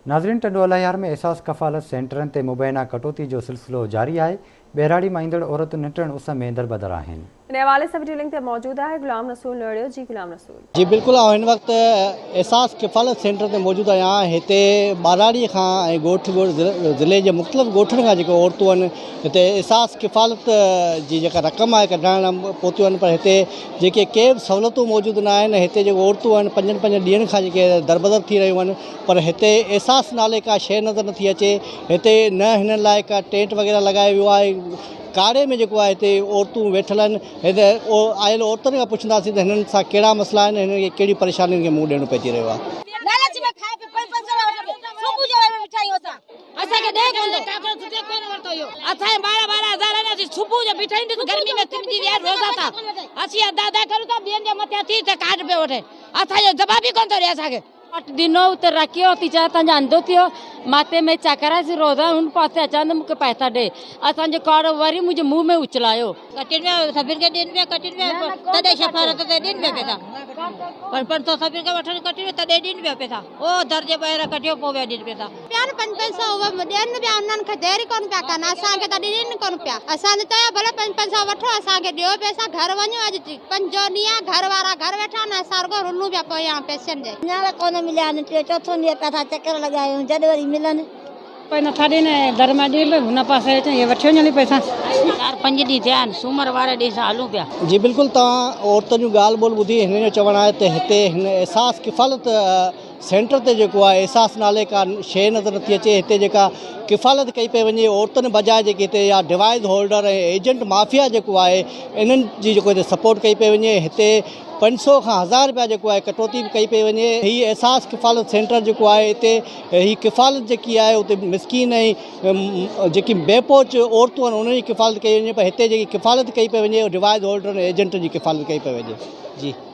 नाज़रीन, टंडोलायार में एहसास कफ़ालत सेंटरन ते मुबैना कटौती जो सिलसिलो जारी है। बेराड़ी में ईंदड़ औरतूं निटण उस में दरबदर आहिनि। इन हवाले से डीलिंग ते मौजूद है गुलाम रसूल नड़ियो। जी गुलाम रसूल। जी बिल्कुल, इन वक्त एहसास किफ़ालत सेंटर ते मौजूद आहियां। हिते बाराड़ी खां ॻोठ ज़िले जे मुख़्तलिफ़ ॻोठनि खां जेके औरतूं आहिनि हिते एहसास किफ़ालत जी जेका रक़म आहे कढाइण पहुतियूं आहिनि, पर हिते जेके के बि सहूलियतूं मौजूदु न आहिनि। हिते जेके औरतूं आहिनि 5 ॾींहंनि खां जेके दरबदर थी रहियूं आहिनि, पर हिते एहसास नाले का शइ नज़र नथी अचे। हिते न हिन लाइ का टेंट वग़ैरह लॻायो वियो आहे। काड़े में जेको आहे हिते औरतूं वेठल आहिनि। हिते आयल औरतुनि खां पुछंदासीं त हिननि सां कहिड़ा मसइला आहिनि, हिननि खे कहिड़ी परेशानियुनि खे मुंहुं ॾियणो पइजी रहियो आहे। दिनों उते रखियो थी चाहे तंहिंजो अंधो थियो माथे में चकरा से रोज़ा उन पासे अचां त मूंखे पैसा ॾे। असांजो काड़ो वरी मुंहिंजे मुंह में उछलायो। कटिन में सभिनि खे ॾियनि पिया, कटिन में तॾहिं शफ़ारत ते ॾियनि पिया पैसा। पर 500 सभिनि खे वठनि कटिन में तॾहिं ॾियनि पिया पैसा। ओ दर्जे ॿाहिरि कटियो पोइ विया ॾियनि पैसा। 500 ॾियनि पिया, उन्हनि खे देरि कोन पिया कनि, असांखे त ॾियनि कोन पिया। असांजे चयो भले 500 वठो, असांखे ॾियो पैसा, घर वञो। अॼु 5 ॾींहं घर वारा घर वेठा आहिनि, असां रुॻो रुलूं पिया पोयां पैसनि जे। हींअर कोन मिलिया आहिनि, 3-4 ॾींहं पैसा चकर लॻायूं, जॾहिं वरी मिलनि कोई नथा ॾियनि। दर मां ॾिए हुन पासे अचे वठी वञनि पैसा। 4-5 ॾींहं थिया आहिनि, सूमर वारे ॾींहं सां हलूं पिया। जी बिल्कुल, तव्हां औरतुनि जूं ॻाल्हि ॿोल ॿुधी। हिन जो चवणु आहे त हिते हिन एहसास किफ़ालत सेंटर ते जेको आहे एहसास नाले का शइ नज़र नथी अचे। हिते जेका किफ़ालत कई पई वञे औरतुनि बजाए जेके हिते या डिवाइस होल्डर ऐं एजेंट माफ़िया जेको आहे इन्हनि जी जेको हिते सपोर्ट कई पई वञे। हिते 500 खां 1000 रुपया जेको आहे कटौती बि कई पई वञे। हीअ एहसास किफ़ालत सेंटर जेको आहे हिते हीअ किफ़ालत जेकी आहे उते मिसकीन ऐं जेकी बेपोच औरतूं आहिनि उन्हनि जी किफ़ालत कई वञे, पर हिते जेकी किफ़ालत कई पई वञे डिवाइस होल्डर ऐं एजेंट जी किफ़ालत कई पई वञे। जी।